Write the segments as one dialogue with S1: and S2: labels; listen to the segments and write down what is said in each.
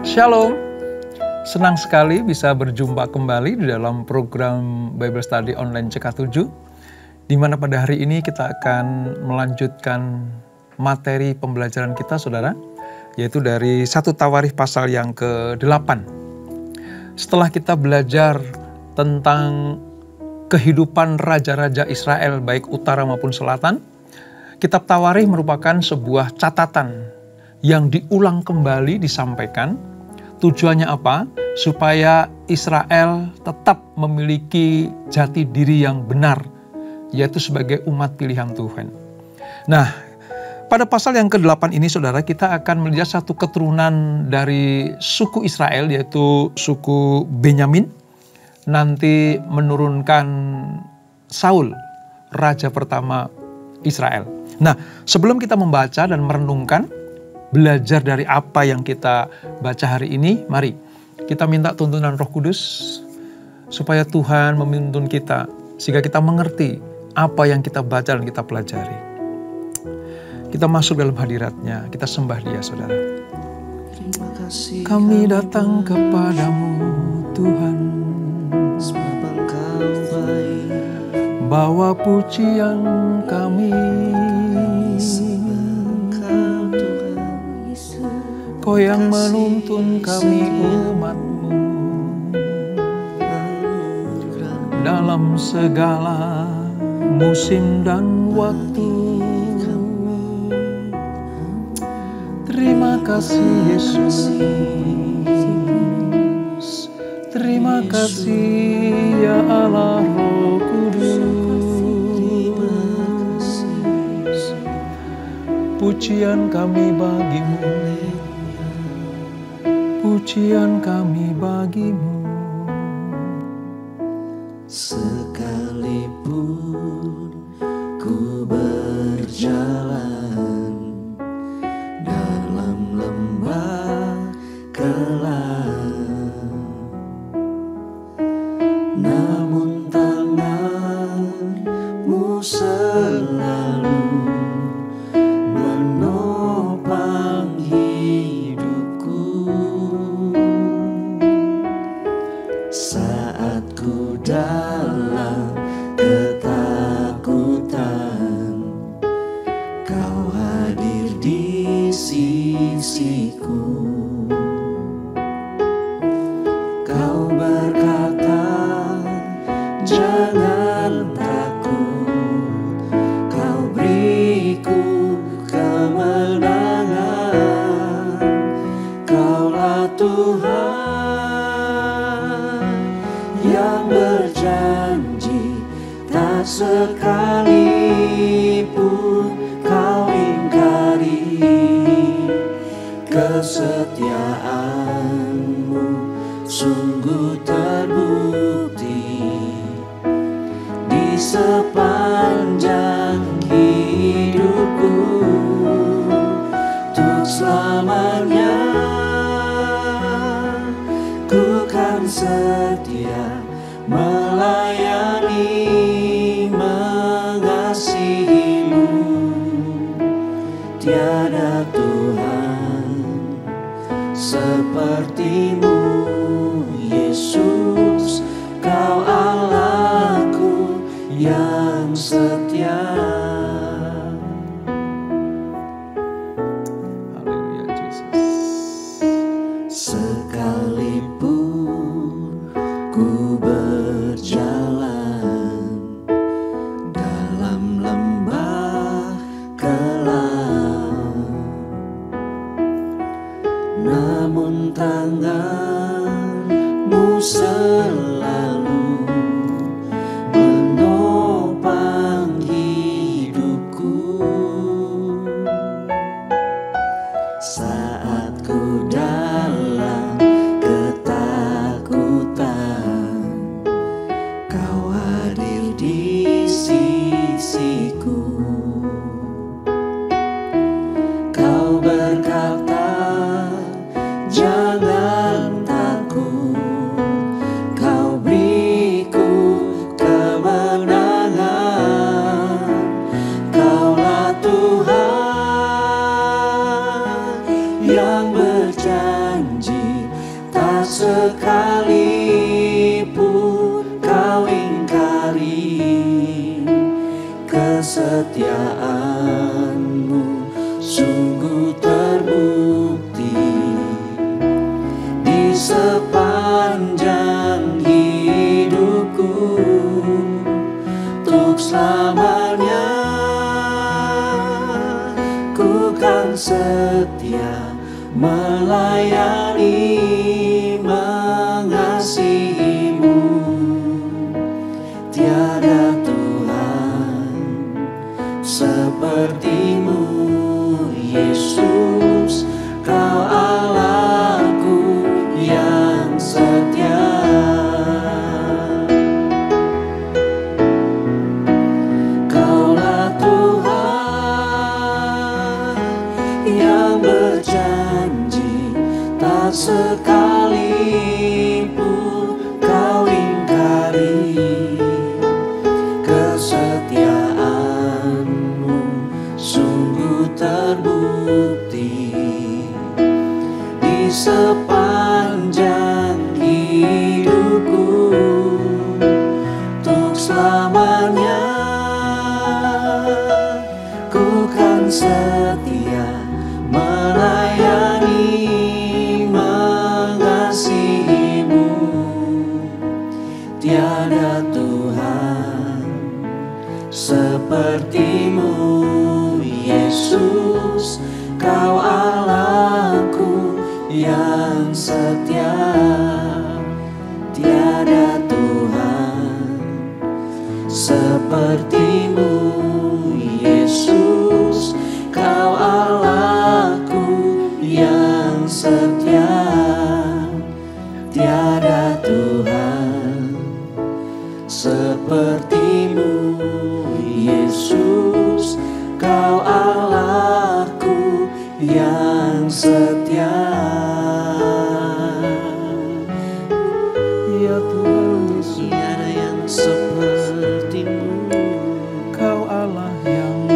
S1: Shalom, senang sekali bisa berjumpa kembali di dalam program Bible Study Online CK7, di mana pada hari ini kita akan melanjutkan materi pembelajaran kita, saudara, yaitu dari 1 Tawarikh pasal yang ke-8. Setelah kita belajar tentang kehidupan raja-raja Israel, baik utara maupun selatan, kitab Tawarikh merupakan sebuah catatan yang diulang kembali disampaikan. Tujuannya apa? Supaya Israel tetap memiliki jati diri yang benar, yaitu sebagai umat pilihan Tuhan. Nah, pada pasal yang ke-8 ini, saudara, kita akan melihat satu keturunan dari suku Israel, yaitu suku Benyamin, nanti menurunkan Saul, raja pertama Israel. Nah, sebelum kita membaca dan merenungkan, belajar dari apa yang kita baca hari ini, mari kita minta tuntunan Roh Kudus supaya Tuhan memimpin kita sehingga kita mengerti apa yang kita baca dan kita pelajari. Kita masuk dalam hadirat-Nya, kita sembah Dia, saudara. Kami datang kepadamu, Tuhan, bawa pujian kami. Kau yang menuntun kami umat-Mu dalam segala musim dan waktu. Terima kasih Yesus, terima kasih ya Allah Roh Kudus. Pujian kami bagi-Mu, pujian kami bagi-Mu.
S2: Sekalipun ku berjalan dalam lembah kelam, namun tangan-Mu selalu menopang hidupku. Saat ku dalam ketakutan, Kau hadir di sisiku. Kau berkata, jangan takut, Kau beriku kemenangan. Kaulah Tuhan yang berjanji, tak sekalipun Kau ingkari. Kesetiaan-Mu sungguh terbukti di sepanjang hidupku. Untuk selamanya ku kan setia melayani, mengasihi-Mu. Tiada Tuhan seperti-Mu, Yesus. Kau Allahku yang setia.
S1: Haleluya, Yesus.
S2: Sekalipun ku berjalan dalam lembah kelam, namun tangan-Mu selalu menopang hidupku. Saat ku dalam ketakutan, Kau hadir di sisiku. Kau berkata, jangan takut, Kau beriku kemenangan. Kaulah Tuhan yang berjanji, sekalipun kau ingkari, kesetiaanmu sungguh terbukti di sepanjang hidupku. Untuk selamanya ku kan setia melayani, mengasihimu. Tiada Tuhan sepertimu, Yesus, kau Allahku yang setia. Kaulah Tuhan yang berjanji, tak sekalipun kau ingkari, kesetiaanmu sungguh terbukti di sepanjang hidupku. Untuk selamanya ku kan setia melayani, mengasihimu. Tiada Tuhan sepertimu, Yesus, kau Allahku yang setia. Tiada Tuhan sepertimu, Yesus, kau Allahku yang setia. Tiada Tuhan sepertimu, Yesus, kau Allahku yang setia.
S1: Ya Tuhan Yesus,
S2: Tiada yang sepertimu,
S1: kau Allah yang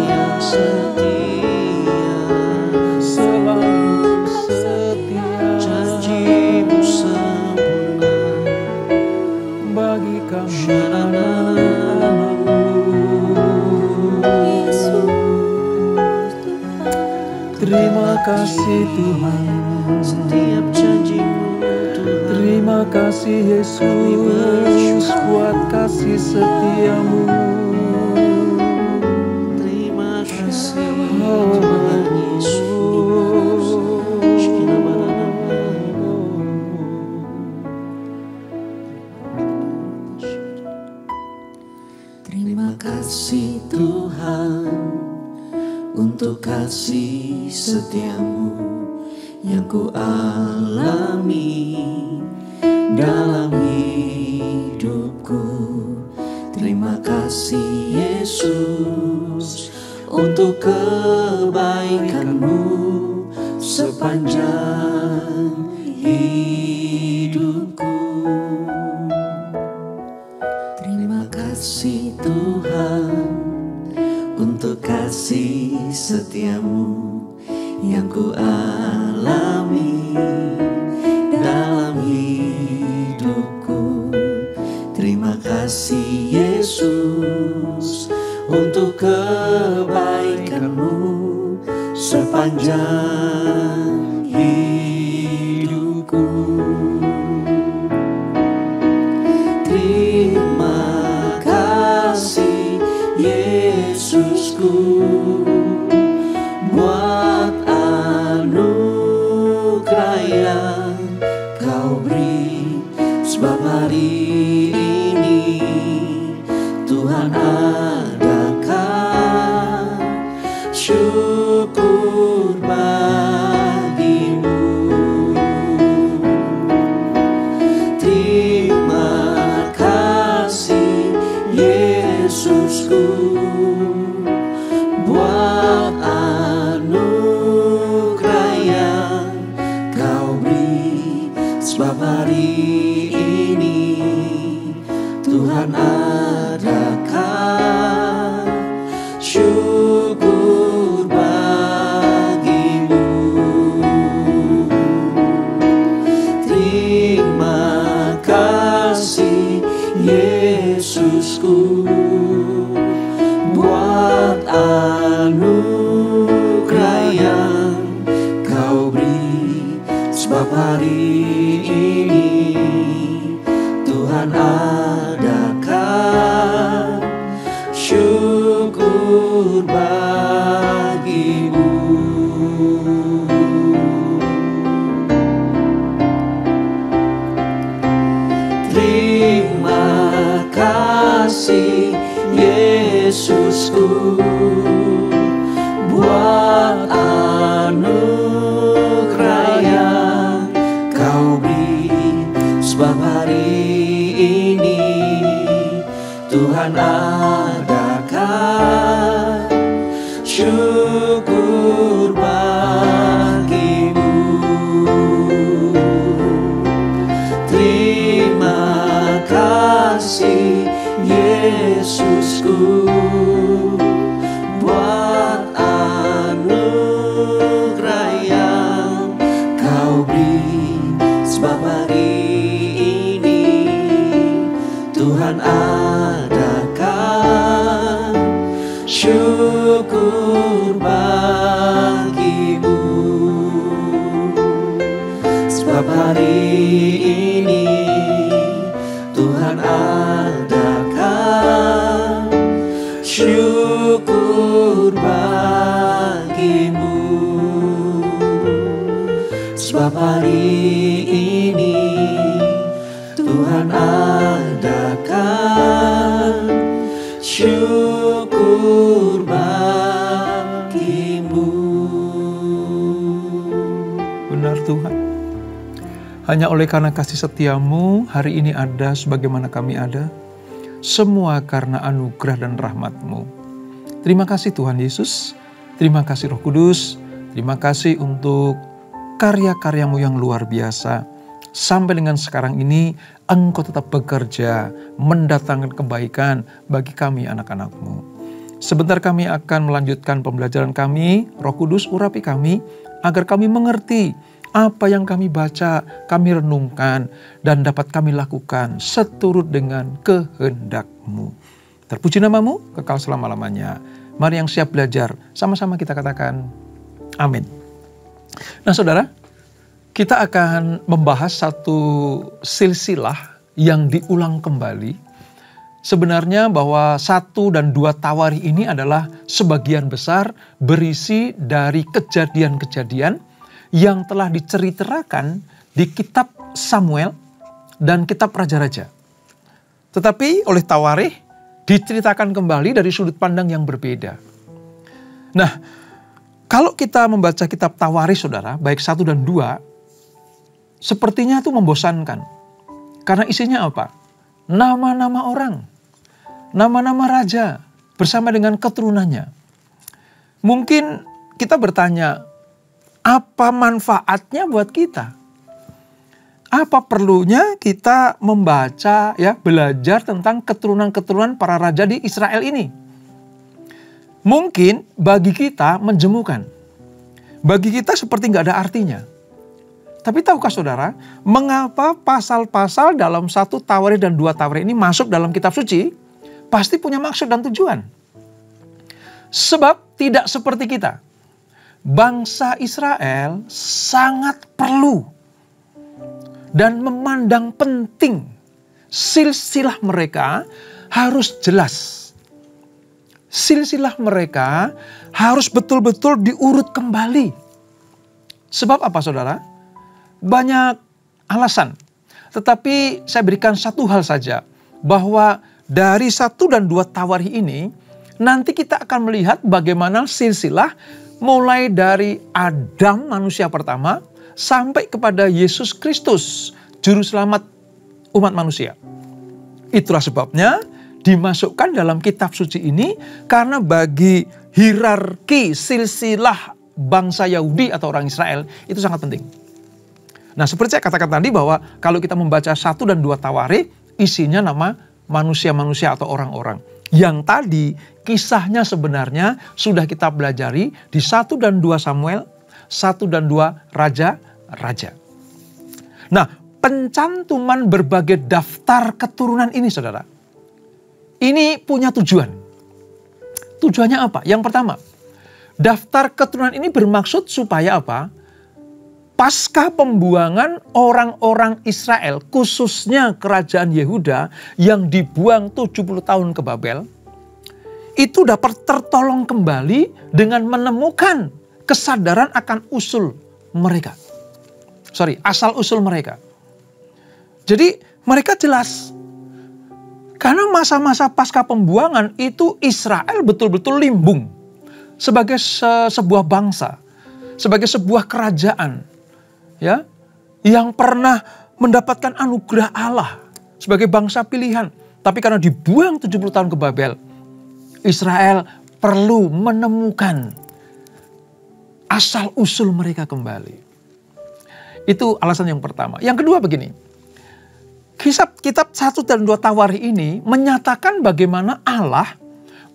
S2: yang setia,
S1: selalu setia.
S2: janjimu sempurna
S1: Bagi kami terima kasih Tuhan,
S2: setiap janjimu Tuhan.
S1: terima kasih Yesus buat kasih setiamu.
S2: Terima kasih Tuhan Yesus. Terima kasih Tuhan untuk kasih setiamu yang ku alami dalam hidupku. Terima kasih Yesus untuk kebaikanmu sepanjang hidupku. Terima kasih Tuhan untuk kasih setiamu yang ku alami dalam hidupku. Terima kasih Yesus untuk kebaikanmu sepanjang hidupku. Terima kasih Yesusku buat anugerah yang kau beri, sebab hari ini Tuhan adakan syukur bagi hari ini Tuhan adakan syukur bagimu. Terima kasih Yesusku buat anugerah yang kau beri, sebab hari ini Tuhan adakan syukur bagimu. Terima kasih Yesusku buat anugerah yang kau beri, sebab hari ini Tuhan adakan syukur bagimu. Sebab hari ini Tuhan adakan syukur bagimu. Sebab hari ini Tuhan adakan syukur bagimu.
S1: Benar Tuhan. Hanya oleh karena kasih setiamu hari ini ada sebagaimana kami ada. Semua karena anugerah dan rahmat-Mu. Terima kasih Tuhan Yesus. Terima kasih Roh Kudus. Terima kasih untuk karya-karya-Mu yang luar biasa. Sampai dengan sekarang ini Engkau tetap bekerja mendatangkan kebaikan bagi kami anak-anak-Mu. Sebentar kami akan melanjutkan pembelajaran kami. Roh Kudus urapi kami agar kami mengerti apa yang kami baca, kami renungkan, dan dapat kami lakukan seturut dengan kehendak-Mu. Terpuji nama-Mu, kekal selama-lamanya. Mari yang siap belajar, sama-sama kita katakan, amin. Nah saudara, kita akan membahas satu silsilah yang diulang kembali. Sebenarnya bahwa 1 dan 2 Tawari ini adalah sebagian besar berisi dari kejadian-kejadian yang telah diceritakan di kitab Samuel dan kitab Raja-Raja. Tetapi oleh Tawarikh diceritakan kembali dari sudut pandang yang berbeda. Nah, kalau kita membaca kitab Tawarikh saudara, baik 1 dan 2, sepertinya itu membosankan. Karena isinya apa? Nama-nama orang, nama-nama raja bersama dengan keturunannya. Mungkin kita bertanya, apa manfaatnya buat kita? Apa perlunya kita membaca, belajar tentang keturunan-keturunan para raja di Israel ini? Mungkin bagi kita menjemukan. Bagi kita seperti nggak ada artinya. Tapi tahukah saudara, mengapa pasal-pasal dalam 1 Tawarikh dan 2 Tawarikh ini masuk dalam kitab suci? Pasti punya maksud dan tujuan. Sebab tidak seperti kita. Bangsa Israel sangat perlu dan memandang penting silsilah mereka harus jelas. Silsilah mereka harus betul-betul diurut kembali. Sebab apa saudara? Banyak alasan. Tetapi saya berikan satu hal saja. Bahwa dari 1 dan 2 Tawarikh ini nanti kita akan melihat bagaimana silsilah mulai dari Adam manusia pertama sampai kepada Yesus Kristus, juru selamat umat manusia. Itulah sebabnya dimasukkan dalam kitab suci ini karena bagi hierarki silsilah bangsa Yahudi atau orang Israel itu sangat penting. Nah seperti saya katakan tadi bahwa kalau kita membaca 1 dan 2 Tawarikh isinya nama manusia-manusia atau orang-orang. Yang tadi kisahnya sebenarnya sudah kita pelajari di 1 dan 2 Samuel, 1 dan 2 Raja-Raja. Nah, pencantuman berbagai daftar keturunan ini saudara, ini punya tujuan. Tujuannya apa? Yang pertama, daftar keturunan ini bermaksud supaya apa? pasca pembuangan orang-orang Israel, khususnya kerajaan Yehuda yang dibuang 70 tahun ke Babel, itu dapat tertolong kembali dengan menemukan kesadaran akan asal usul mereka. Jadi mereka jelas, karena masa-masa pasca pembuangan itu Israel betul-betul limbung sebagai sebuah bangsa, sebagai sebuah kerajaan, ya, yang pernah mendapatkan anugerah Allah sebagai bangsa pilihan. Tapi karena dibuang 70 tahun ke Babel, Israel perlu menemukan asal usul mereka kembali. Itu alasan yang pertama. Yang kedua begini, kitab 1 dan 2 Tawarikh ini menyatakan bagaimana Allah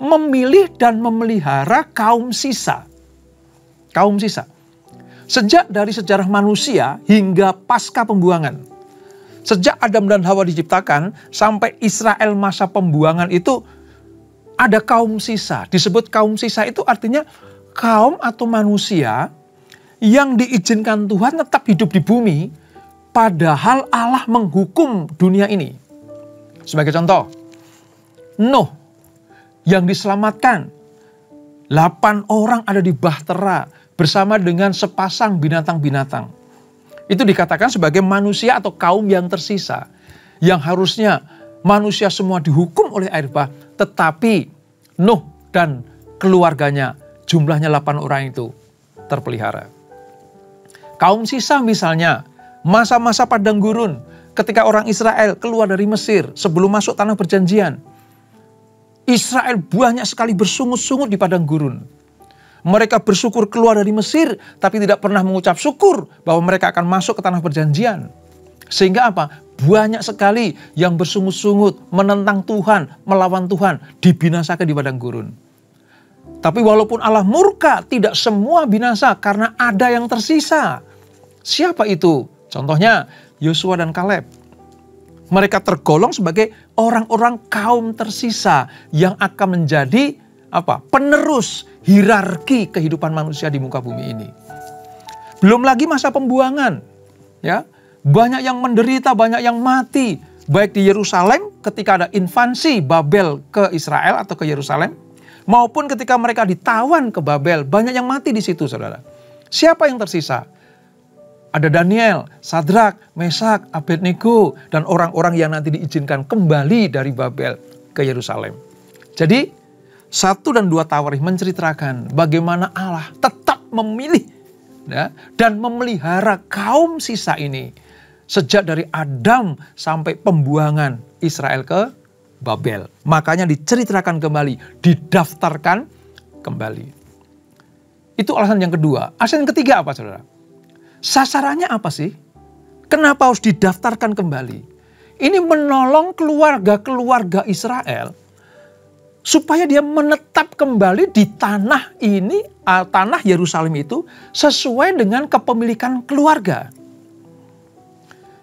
S1: memilih dan memelihara kaum sisa. Kaum sisa. Sejak dari sejarah manusia hingga pasca pembuangan. Sejak Adam dan Hawa diciptakan sampai Israel masa pembuangan itu ada kaum sisa. Disebut kaum sisa itu artinya kaum atau manusia yang diizinkan Tuhan tetap hidup di bumi padahal Allah menghukum dunia ini. Sebagai contoh, Nuh yang diselamatkan, 8 orang ada di bahtera bersama dengan sepasang binatang-binatang. Itu dikatakan sebagai manusia atau kaum yang tersisa. Yang harusnya manusia semua dihukum oleh air bah, tetapi Nuh dan keluarganya jumlahnya 8 orang itu terpelihara. Kaum sisa misalnya masa-masa padang gurun ketika orang Israel keluar dari Mesir sebelum masuk tanah perjanjian. Israel banyak sekali bersungut-sungut di padang gurun. Mereka bersyukur keluar dari Mesir tapi tidak pernah mengucap syukur bahwa mereka akan masuk ke tanah perjanjian. Sehingga apa? Banyak sekali yang bersungut-sungut, menentang Tuhan, melawan Tuhan, dibinasakan di padang gurun. Tapi walaupun Allah murka, tidak semua binasa karena ada yang tersisa. Siapa itu? Contohnya Yosua dan Kaleb. Mereka tergolong sebagai orang-orang kaum tersisa yang akan menjadi penerus hierarki kehidupan manusia di muka bumi ini. Belum lagi masa pembuangan, ya. Banyak yang menderita, banyak yang mati. Baik di Yerusalem ketika ada invasi Babel ke Israel atau ke Yerusalem. Maupun ketika mereka ditawan ke Babel. Banyak yang mati di situ, saudara. Siapa yang tersisa? Ada Daniel, Sadrak, Mesak, Abednego. Dan orang-orang yang nanti diizinkan kembali dari Babel ke Yerusalem. Jadi 1 dan 2 Tawarikh menceritakan bagaimana Allah tetap memilih, ya, dan memelihara kaum sisa ini. Sejak dari Adam sampai pembuangan Israel ke Babel. Makanya diceritakan kembali, didaftarkan kembali. Itu alasan yang kedua. Alasan yang ketiga apa, saudara? Sasarannya apa sih? Kenapa harus didaftarkan kembali? Ini menolong keluarga-keluarga Israel supaya dia menetap kembali di tanah ini, tanah Yerusalem itu sesuai dengan kepemilikan keluarga.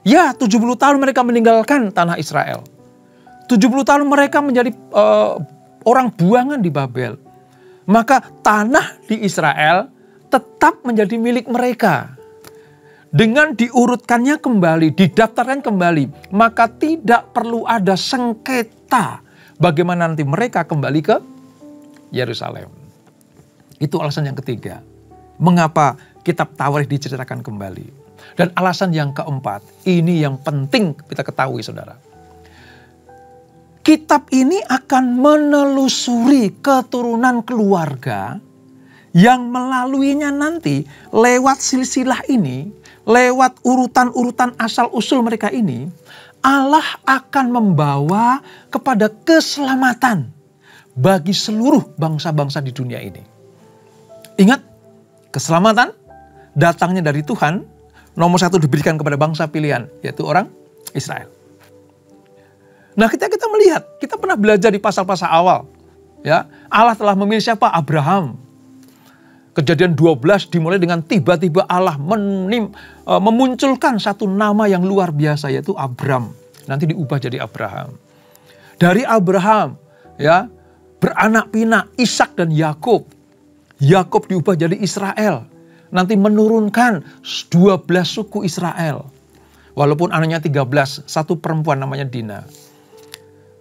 S1: Ya, 70 tahun mereka meninggalkan tanah Israel. 70 tahun mereka menjadi orang buangan di Babel. Maka tanah di Israel tetap menjadi milik mereka. Dengan diurutkannya kembali, didaftarkan kembali, maka tidak perlu ada sengketa bagaimana nanti mereka kembali ke Yerusalem. Itu alasan yang ketiga. Mengapa kitab Tawarikh diceritakan kembali. Dan alasan yang keempat, ini yang penting kita ketahui, saudara. Kitab ini akan menelusuri keturunan keluarga yang melaluinya nanti lewat silsilah ini, lewat urutan-urutan asal-usul mereka ini, Allah akan membawa kepada keselamatan bagi seluruh bangsa-bangsa di dunia ini. Ingat, keselamatan datangnya dari Tuhan. Nomor 1 diberikan kepada bangsa pilihan, yaitu orang Israel. Nah, kita melihat, kita pernah belajar di pasal-pasal awal. Ya, Allah telah memilih siapa? Abraham. Kejadian 12 dimulai dengan tiba-tiba Allah memunculkan satu nama yang luar biasa, yaitu Abram. Nanti diubah jadi Abraham. Dari Abraham, ya, beranak pinak Ishak dan Yakub. Yakub diubah jadi Israel. nanti menurunkan 12 suku Israel. Walaupun anaknya 13, satu perempuan namanya Dina.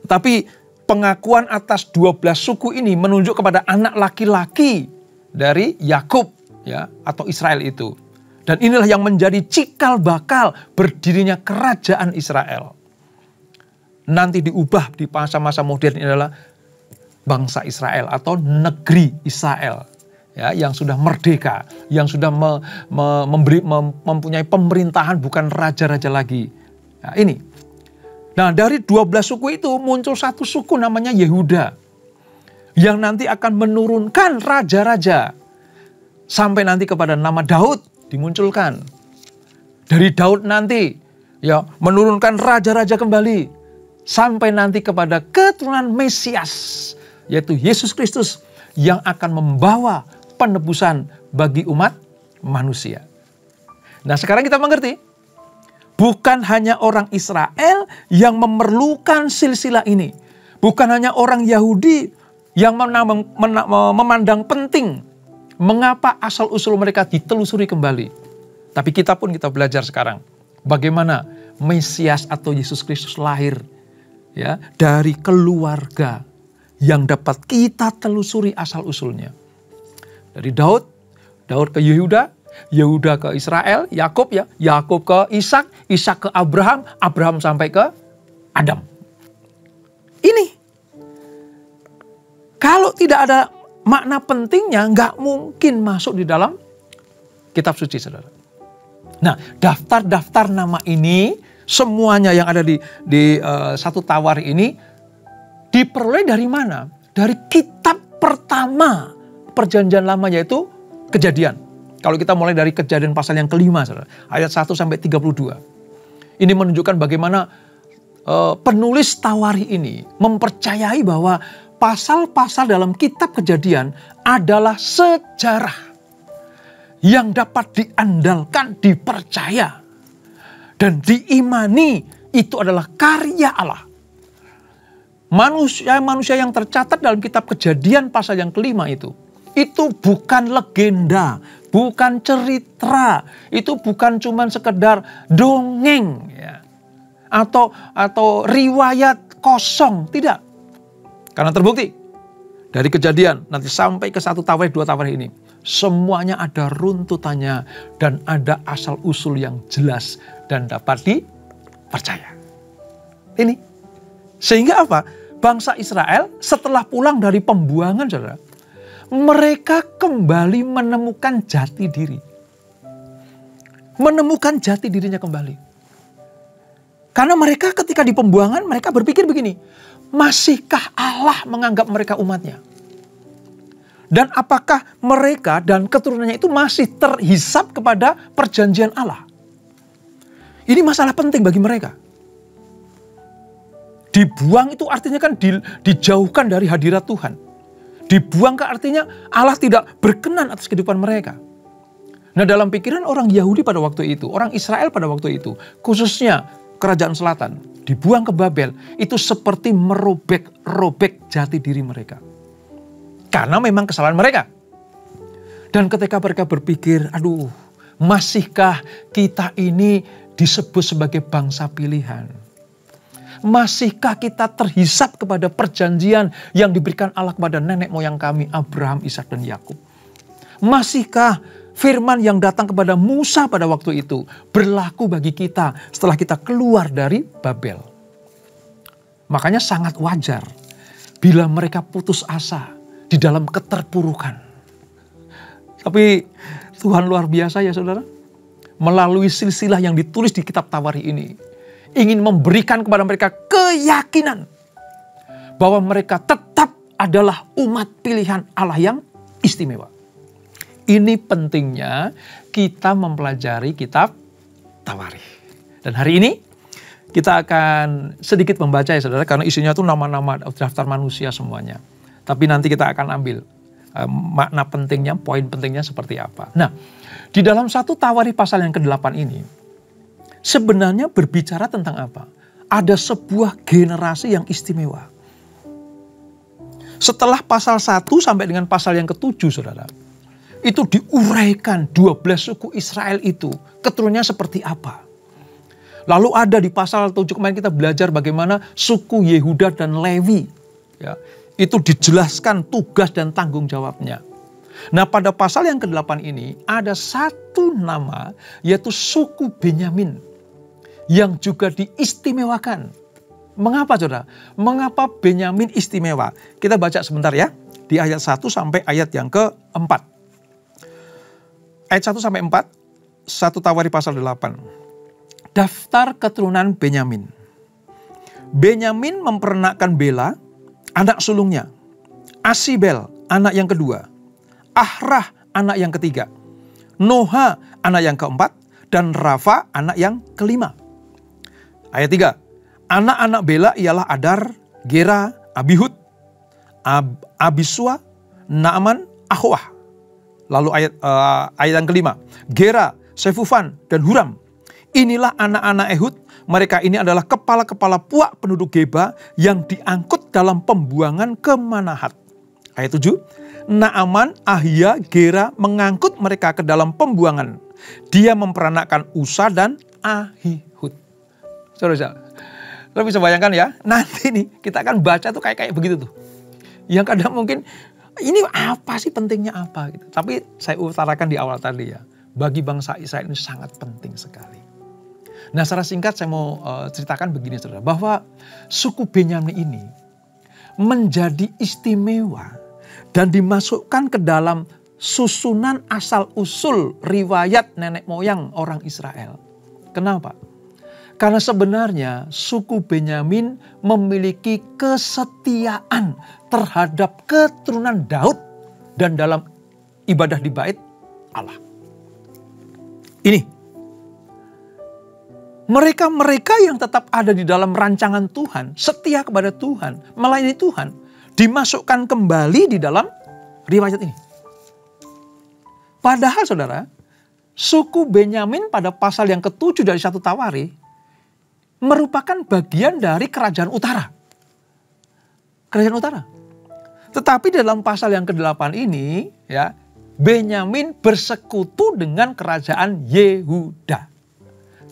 S1: Tapi pengakuan atas 12 suku ini menunjuk kepada anak laki-laki dari Yakub, ya, atau Israel itu. Dan inilah yang menjadi cikal bakal berdirinya kerajaan Israel. Nanti diubah di masa-masa modern ini adalah bangsa Israel atau negeri Israel, ya, yang sudah merdeka, yang sudah mempunyai pemerintahan, bukan raja-raja lagi. Nah, ini. Nah, dari 12 suku itu muncul satu suku namanya Yehuda, yang nanti akan menurunkan raja-raja sampai nanti kepada nama Daud dimunculkan. Dari Daud nanti, ya, menurunkan raja-raja kembali sampai nanti kepada keturunan Mesias, yaitu Yesus Kristus, yang akan membawa penebusan bagi umat manusia. Nah, sekarang kita mengerti, bukan hanya orang Israel yang memerlukan silsilah ini. Bukan hanya orang Yahudi yang memandang penting mengapa asal-usul mereka ditelusuri kembali. Tapi kita pun kita belajar sekarang bagaimana Mesias atau Yesus Kristus lahir, ya, dari keluarga yang dapat kita telusuri asal-usulnya. Dari Daud ke Yehuda, Yehuda ke Israel, Yakub, ya, Yakub ke Ishak, Ishak ke Abraham, Abraham sampai ke Adam. Ini kalau tidak ada makna pentingnya, nggak mungkin masuk di dalam kitab suci, saudara. Nah, daftar-daftar nama ini semuanya yang ada di satu Tawar ini diperoleh dari mana? Dari kitab pertama Perjanjian Lama, yaitu Kejadian. Kalau kita mulai dari Kejadian pasal yang kelima, saudara, ayat 1 sampai 32. Ini menunjukkan bagaimana penulis Tawari ini mempercayai bahwa pasal-pasal dalam kitab Kejadian adalah sejarah yang dapat diandalkan, dipercaya, dan diimani itu adalah karya Allah. Manusia yang tercatat dalam kitab Kejadian pasal yang kelima itu bukan legenda, bukan cerita, itu bukan cuma sekedar dongeng, ya, atau riwayat kosong, tidak. Karena terbukti dari Kejadian nanti sampai ke 1 Tawar, 2 Tawar ini, semuanya ada runtutannya dan ada asal-usul yang jelas dan dapat dipercaya. Ini sehingga apa? Bangsa Israel setelah pulang dari pembuangan, saudara, mereka kembali menemukan jati diri. Menemukan jati dirinya kembali. Karena mereka ketika di pembuangan, mereka berpikir begini, masihkah Allah menganggap mereka umatnya? Dan apakah mereka dan keturunannya itu masih terhisap kepada perjanjian Allah? Ini masalah penting bagi mereka. Dibuang itu artinya kan dijauhkan dari hadirat Tuhan. Dibuang kan artinya Allah tidak berkenan atas kehidupan mereka. Nah, dalam pikiran orang Yahudi pada waktu itu, orang Israel pada waktu itu, khususnya kerajaan selatan, dibuang ke Babel, itu seperti merobek jati diri mereka. Karena memang kesalahan mereka. Dan ketika mereka berpikir, aduh, masihkah kita ini disebut sebagai bangsa pilihan? Masihkah kita terhisap kepada perjanjian yang diberikan Allah kepada nenek moyang kami, Abraham, Ishak, dan Yakub? Masihkah firman yang datang kepada Musa pada waktu itu berlaku bagi kita setelah kita keluar dari Babel? Makanya sangat wajar bila mereka putus asa di dalam keterpurukan. Tapi Tuhan luar biasa, ya saudara. Melalui silsilah yang ditulis di kitab Tawari ini, ingin memberikan kepada mereka keyakinan bahwa mereka tetap adalah umat pilihan Allah yang istimewa. Ini pentingnya kita mempelajari kitab Tawari. Dan hari ini kita akan sedikit membaca, ya saudara, karena isinya itu nama-nama daftar manusia semuanya. Tapi nanti kita akan ambil makna pentingnya, poin pentingnya seperti apa. Nah, di dalam 1 Tawari pasal yang ke-8 ini, sebenarnya berbicara tentang apa? Ada sebuah generasi yang istimewa. Setelah pasal 1 sampai dengan pasal yang ke-7, saudara, itu diuraikan 12 suku Israel itu keturunannya seperti apa. Lalu ada di pasal 7 kemarin kita belajar bagaimana suku Yehuda dan Lewi, ya, itu dijelaskan tugas dan tanggung jawabnya. Nah, pada pasal yang ke-8 ini ada satu nama, yaitu suku Benyamin yang juga diistimewakan. Mengapa, saudara? Mengapa Benyamin istimewa? Kita baca sebentar ya, di ayat 1 sampai ayat yang ke-4. Ayat 1 sampai 4, 1 Tawari pasal 8. Daftar keturunan Benyamin. Benyamin mempernakkan Bela, anak sulungnya. Asibel, anak yang kedua. Ahrah, anak yang ketiga. Noha, anak yang keempat. Dan Rafa, anak yang kelima. Ayat 3. Anak-anak Bela ialah Adar, Gera, Abihud, Abisua, Naaman, Ahoah. Lalu ayat yang kelima. Gera, Sefufan, dan Huram. Inilah anak-anak Ehud. Mereka ini adalah kepala-kepala puak penduduk Geba yang diangkut dalam pembuangan ke Manahat. Ayat 7. Naaman, Ahia, Gera mengangkut mereka ke dalam pembuangan. Dia memperanakkan Usa dan Ahihud. Saudara, lo bisa bayangkan ya, nanti nih kita akan baca tuh kayak begitu tuh. Yang kadang mungkin ini apa sih, pentingnya apa gitu. Tapi saya utarakan di awal tadi ya, bagi bangsa Israel ini sangat penting sekali. Nah, secara singkat saya mau ceritakan begini, saudara, bahwa suku Benyamin ini menjadi istimewa dan dimasukkan ke dalam susunan asal-usul riwayat nenek moyang orang Israel. Kenapa? Karena sebenarnya suku Benyamin memiliki kesetiaan terhadap keturunan Daud dan dalam ibadah di bait Allah. Ini mereka yang tetap ada di dalam rancangan Tuhan, setia kepada Tuhan, melayani Tuhan, dimasukkan kembali di dalam riwayat ini. Padahal, saudara, suku Benyamin pada pasal yang ke-7 dari 1 Tawari merupakan bagian dari kerajaan utara. Kerajaan utara. Tetapi dalam pasal yang ke-8 ini, ya, Benyamin bersekutu dengan kerajaan Yehuda.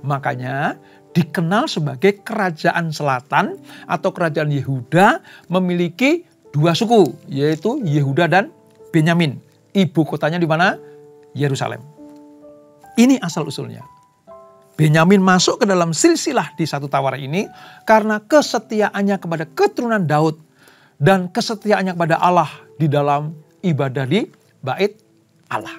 S1: Makanya dikenal sebagai kerajaan selatan atau kerajaan Yehuda memiliki dua suku, yaitu Yehuda dan Benyamin. Ibu kotanya di mana? Yerusalem. Ini asal-usulnya. Benyamin masuk ke dalam silsilah di 1 Tawari ini karena kesetiaannya kepada keturunan Daud dan kesetiaannya kepada Allah di dalam ibadah di bait Allah.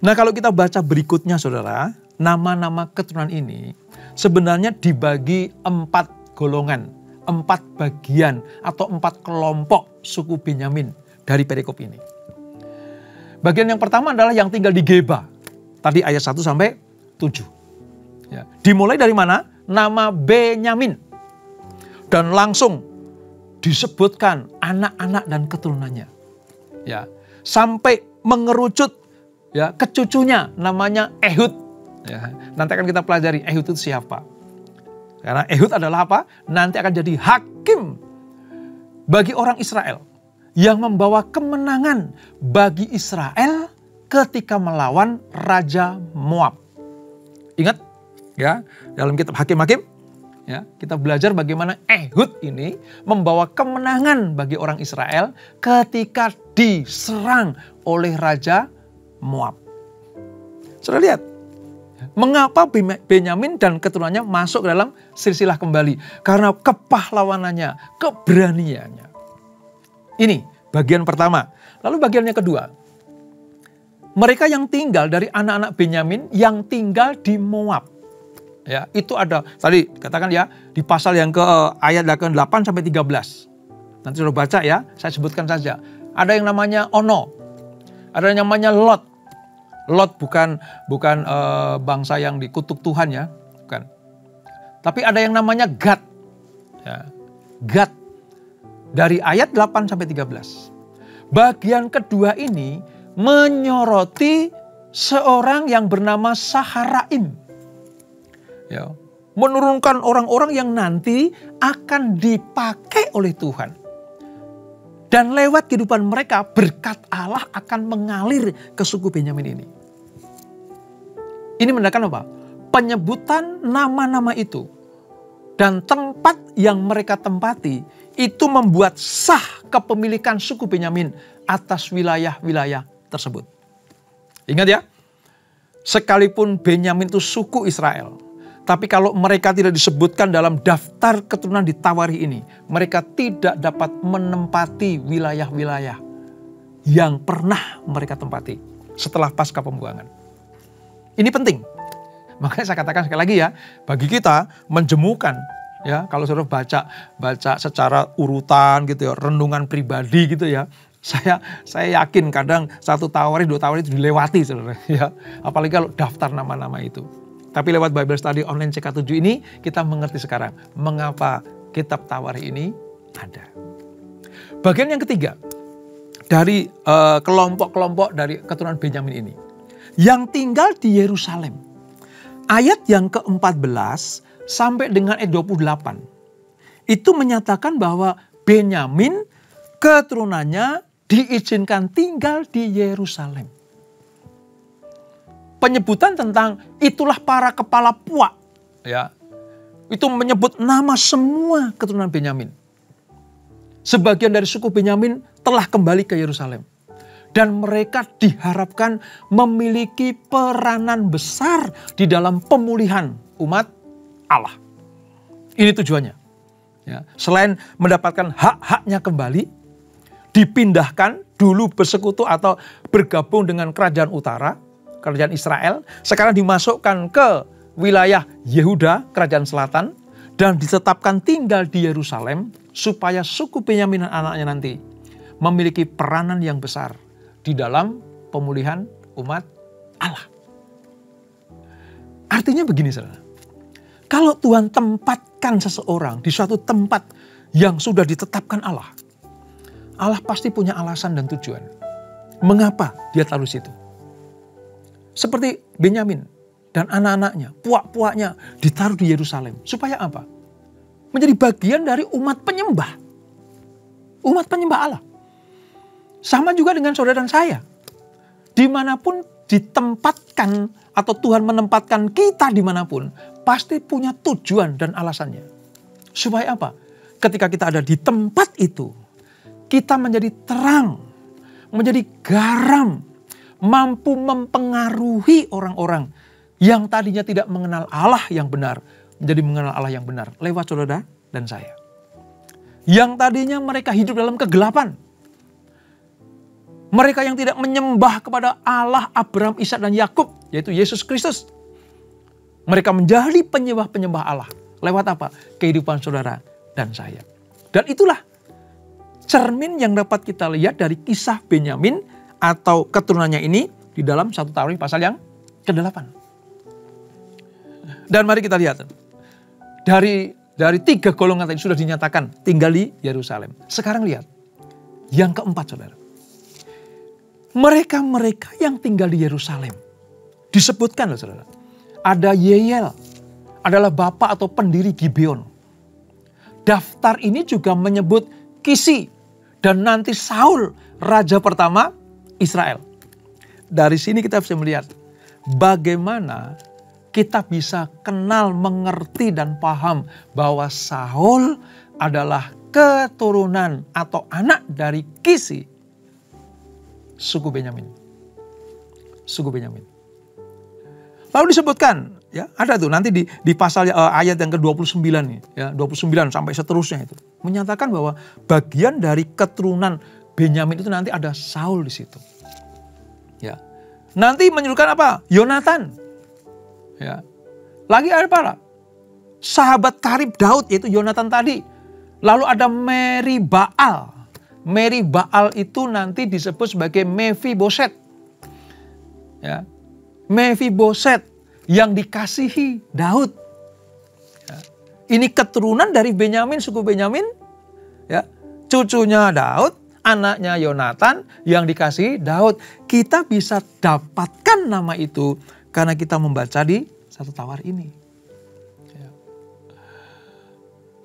S1: Nah, kalau kita baca berikutnya, saudara, nama-nama keturunan ini sebenarnya dibagi 4 golongan, 4 bagian atau 4 kelompok suku Benyamin dari perikop ini. Bagian yang pertama adalah yang tinggal di Geba. Tadi ayat 1 sampai 7. Ya, dimulai dari mana? Nama Benyamin. Dan langsung disebutkan anak-anak dan keturunannya. Ya, sampai mengerucut ya ke cucunya namanya Ehud. Ya, nanti akan kita pelajari Ehud itu siapa. Karena Ehud adalah apa? Nanti akan jadi hakim bagi orang Israel yang membawa kemenangan bagi Israel ketika melawan Raja Moab. Ingat? Ya, dalam kitab Hakim-Hakim, ya, kita belajar bagaimana Ehud ini membawa kemenangan bagi orang Israel ketika diserang oleh Raja Moab. Sudah lihat, mengapa Benyamin dan keturunannya masuk dalam silsilah kembali? Karena kepahlawanannya, keberaniannya. Ini bagian pertama. Lalu bagian yang kedua, mereka yang tinggal dari anak-anak Benyamin yang tinggal di Moab. Ya, itu ada tadi katakan ya di pasal yang ke ayat 8 sampai 13. Nanti sudah baca ya, saya sebutkan saja. Ada yang namanya Ono. Ada yang namanya Lot. Lot bukan bangsa yang dikutuk Tuhan ya, bukan. Tapi ada yang namanya Gad. Ya, Gad. Dari ayat 8 sampai 13. Bagian kedua ini menyoroti seorang yang bernama Saharaim. Ya, menurunkan orang-orang yang nanti akan dipakai oleh Tuhan. Dan lewat kehidupan mereka, berkat Allah akan mengalir ke suku Benyamin ini. Ini menandakan apa? Penyebutan nama-nama itu dan tempat yang mereka tempati itu membuat sah kepemilikan suku Benyamin atas wilayah-wilayah tersebut. Ingat ya, sekalipun Benyamin itu suku Israel, tapi kalau mereka tidak disebutkan dalam daftar keturunan di Tawarikh ini, mereka tidak dapat menempati wilayah-wilayah yang pernah mereka tempati setelah pasca pembuangan. Ini penting. Makanya saya katakan sekali lagi ya, bagi kita menjemukan ya, kalau saudara baca secara urutan gitu ya, renungan pribadi gitu ya. Saya yakin kadang 1 Tawarikh 2 Tawarikh itu dilewati saudara ya. Apalagi kalau daftar nama-nama itu. Tapi lewat Bible Study Online CK7 ini kita mengerti sekarang mengapa kitab Tawarikh ini ada. Bagian yang ketiga dari kelompok-kelompok dari keturunan Benyamin ini yang tinggal di Yerusalem. Ayat yang ke-14 sampai dengan ayat 28 itu menyatakan bahwa Benyamin keturunannya diizinkan tinggal di Yerusalem. Penyebutan tentang itulah para kepala puak ya, itu menyebut nama semua keturunan Benyamin. Sebagian dari suku Benyamin telah kembali ke Yerusalem. Dan mereka diharapkan memiliki peranan besar di dalam pemulihan umat Allah. Ini tujuannya. Ya, selain mendapatkan hak-haknya kembali, dipindahkan dulu bersekutu atau bergabung dengan kerajaan utara, kerajaan Israel, sekarang dimasukkan ke wilayah Yehuda, kerajaan selatan, dan ditetapkan tinggal di Yerusalem supaya suku Benyamin dan anaknya nanti memiliki peranan yang besar di dalam pemulihan umat Allah. Artinya begini saudara, kalau Tuhan tempatkan seseorang di suatu tempat yang sudah ditetapkan Allah, Allah pasti punya alasan dan tujuan. Mengapa dia taruh situ? Seperti Benyamin dan anak-anaknya, puak-puaknya ditaruh di Yerusalem. Supaya apa? Menjadi bagian dari umat penyembah. Umat penyembah Allah. Sama juga dengan saudara dan saya. Dimanapun ditempatkan atau Tuhan menempatkan kita dimanapun, pasti punya tujuan dan alasannya. Supaya apa? Ketika kita ada di tempat itu, kita menjadi terang, menjadi garam, mampu mempengaruhi orang-orang yang tadinya tidak mengenal Allah yang benar, menjadi mengenal Allah yang benar lewat saudara dan saya. Yang tadinya mereka hidup dalam kegelapan, mereka yang tidak menyembah kepada Allah Abraham, Ishak dan Yakub, yaitu Yesus Kristus, mereka menjadi penyembah-penyembah Allah. Lewat apa? Kehidupan saudara dan saya. Dan itulah cermin yang dapat kita lihat dari kisah Benyamin atau keturunannya ini di dalam 1 Tawarikh pasal yang ke-8. Dan mari kita lihat. Dari 3 golongan tadi sudah dinyatakan tinggal di Yerusalem. Sekarang lihat. Yang keempat saudara. Mereka-mereka yang tinggal di Yerusalem. Disebutkan loh saudara. Ada Yeyel. Adalah bapak atau pendiri Gibeon. Daftar ini juga menyebut Kisi. Dan nanti Saul, raja pertama Israel. Dari sini kita bisa melihat bagaimana kita bisa kenal, mengerti dan paham bahwa Saul adalah keturunan atau anak dari Kisi, suku Benyamin. Suku Benyamin. Lalu disebutkan, ya ada tuh nanti di pasal ayat yang ke-29 nih, ya 29 sampai seterusnya itu menyatakan bahwa bagian dari keturunan Benyamin itu nanti ada Saul di situ. Ya. Nanti menyebutkan apa? Yonatan. Ya. Lagi ada apa? Sahabat karib Daud yaitu Yonatan tadi. Lalu ada Meribaal. Meribaal itu nanti disebut sebagai Mefiboset. Ya. Mefiboset yang dikasihi Daud. Ya. Ini keturunan dari Benyamin, suku Benyamin. Ya. Cucunya Daud, anaknya Yonatan yang dikasihi Daud. Kita bisa dapatkan nama itu karena kita membaca di 1 Tawarikh ini. Ya.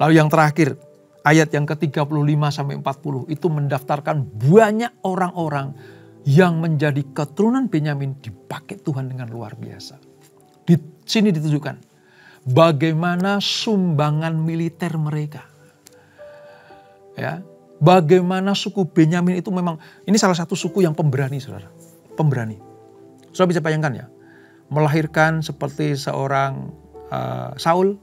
S1: Lalu yang terakhir, ayat yang ke-35 sampai 40 itu mendaftarkan banyak orang-orang yang menjadi keturunan Benyamin dipakai Tuhan dengan luar biasa. Di sini ditunjukkan bagaimana sumbangan militer mereka. Ya, bagaimana suku Benyamin itu memang, ini salah satu suku yang pemberani, saudara. Pemberani. Saudara bisa bayangkan ya, melahirkan seperti seorang Saul,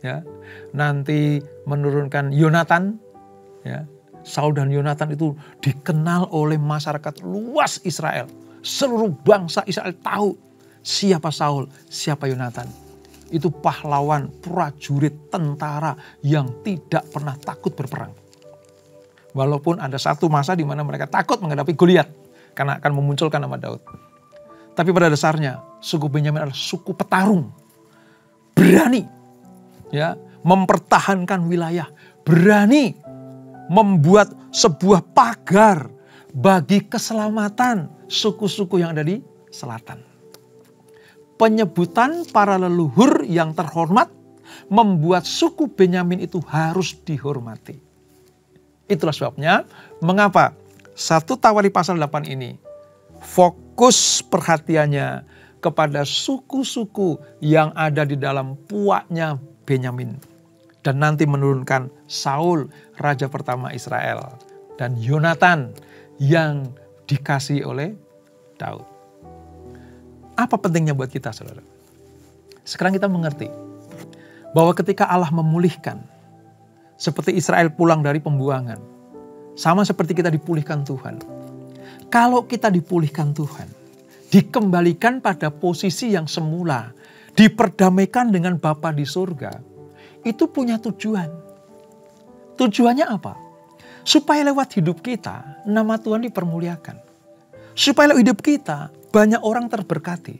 S1: ya, nanti menurunkan Yonatan, ya. Saul dan Yonatan itu dikenal oleh masyarakat luas Israel. Seluruh bangsa Israel tahu siapa Saul, siapa Yonatan. Itu pahlawan, prajurit, tentara yang tidak pernah takut berperang. Walaupun ada satu masa di mana mereka takut menghadapi Goliat karena akan memunculkan nama Daud. Tapi pada dasarnya suku Benyamin adalah suku petarung, berani, ya, mempertahankan wilayah, berani membuat sebuah pagar bagi keselamatan suku-suku yang ada di selatan. Penyebutan para leluhur yang terhormat membuat suku Benyamin itu harus dihormati. Itulah sebabnya mengapa 1 Tawari pasal 8 ini fokus perhatiannya kepada suku-suku yang ada di dalam puaknya Benyamin. Dan nanti menurunkan Saul, raja pertama Israel. Dan Yonatan yang dikasih oleh Daud. Apa pentingnya buat kita, saudara? Sekarang kita mengerti bahwa ketika Allah memulihkan, seperti Israel pulang dari pembuangan, sama seperti kita dipulihkan Tuhan. Kalau kita dipulihkan Tuhan, dikembalikan pada posisi yang semula, diperdamaikan dengan Bapa di surga, itu punya tujuan. Tujuannya apa? Supaya lewat hidup kita, nama Tuhan dipermuliakan. Supaya lewat hidup kita, banyak orang terberkati.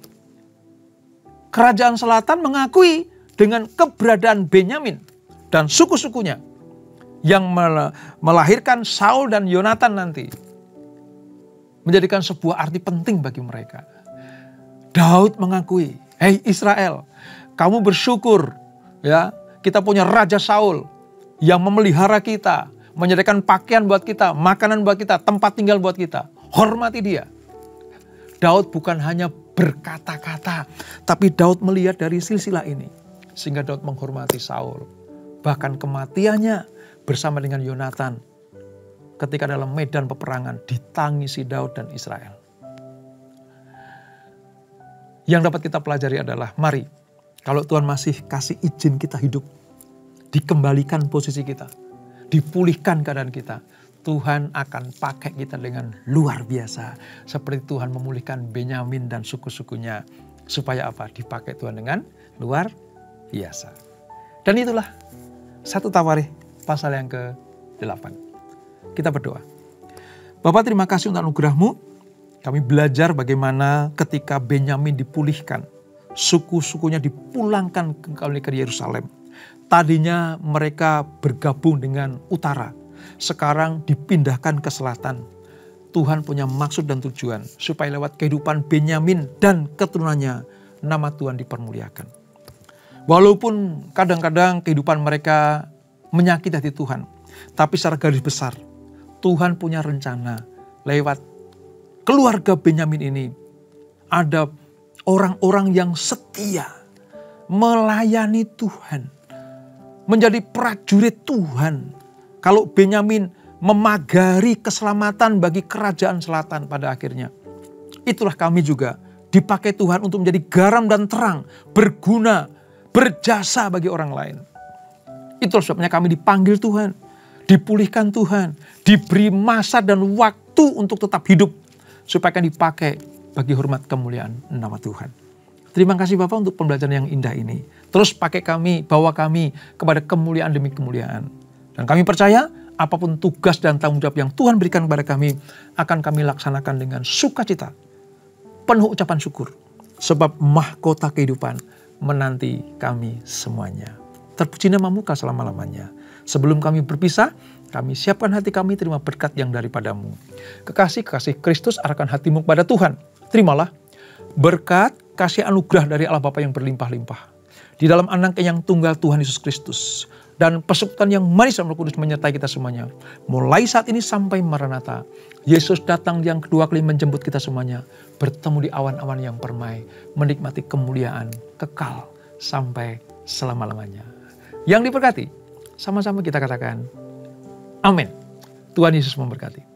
S1: Kerajaan Selatan mengakui dengan keberadaan Benyamin dan suku-sukunya yang melahirkan Saul dan Yonatan nanti. Menjadikan sebuah arti penting bagi mereka. Daud mengakui, hei Israel, kamu bersyukur, ya, kita punya Raja Saul yang memelihara kita, menyediakan pakaian buat kita, makanan buat kita, tempat tinggal buat kita. Hormati dia. Daud bukan hanya berkata-kata, tapi Daud melihat dari silsilah ini. Sehingga Daud menghormati Saul. Bahkan kematiannya bersama dengan Yonatan ketika dalam medan peperangan ditangisi Daud dan Israel. Yang dapat kita pelajari adalah, mari, kalau Tuhan masih kasih izin kita hidup, dikembalikan posisi kita, dipulihkan keadaan kita, Tuhan akan pakai kita dengan luar biasa. Seperti Tuhan memulihkan Benyamin dan suku-sukunya. Supaya apa? Dipakai Tuhan dengan luar biasa. Dan itulah 1 Tawarikh pasal yang ke-8. Kita berdoa. Bapa, terima kasih untuk anugerah-Mu. Kami belajar bagaimana ketika Benyamin dipulihkan, suku-sukunya dipulangkan kembali ke Yerusalem. Tadinya mereka bergabung dengan utara, sekarang dipindahkan ke selatan. Tuhan punya maksud dan tujuan supaya lewat kehidupan Benyamin dan keturunannya nama Tuhan dipermuliakan. Walaupun kadang-kadang kehidupan mereka menyakiti hati Tuhan, tapi secara garis besar Tuhan punya rencana lewat keluarga Benyamin ini. Ada orang-orang yang setia melayani Tuhan, menjadi prajurit Tuhan. Kalau Benyamin memagari keselamatan bagi kerajaan selatan pada akhirnya. Itulah kami juga dipakai Tuhan untuk menjadi garam dan terang, berguna, berjasa bagi orang lain. Itulah sebabnya kami dipanggil Tuhan, dipulihkan Tuhan, diberi masa dan waktu untuk tetap hidup, supaya akan dipakai bagi hormat kemuliaan nama Tuhan. Terima kasih Bapak untuk pembelajaran yang indah ini. Terus pakai kami, bawa kami kepada kemuliaan demi kemuliaan. Dan kami percaya apapun tugas dan tanggung jawab yang Tuhan berikan kepada kami, akan kami laksanakan dengan sukacita, penuh ucapan syukur. Sebab mahkota kehidupan menanti kami semuanya. Terpuji nama-Mu selama-lamanya. Sebelum kami berpisah, kami siapkan hati kami terima berkat yang daripadamu. Kekasih-kekasih Kristus arahkan hatimu kepada Tuhan. Terimalah berkat, kasih anugerah dari Allah Bapa yang berlimpah-limpah. Di dalam Anak yang tunggal Tuhan Yesus Kristus. dan persekutuan yang manis Roh Kudus menyertai kita semuanya. Mulai saat ini sampai Maranatha, Yesus datang yang kedua kali menjemput kita semuanya. Bertemu di awan-awan yang permai, menikmati kemuliaan kekal sampai selama-lamanya. Yang diberkati, sama-sama kita katakan, amin. Tuhan Yesus memberkati.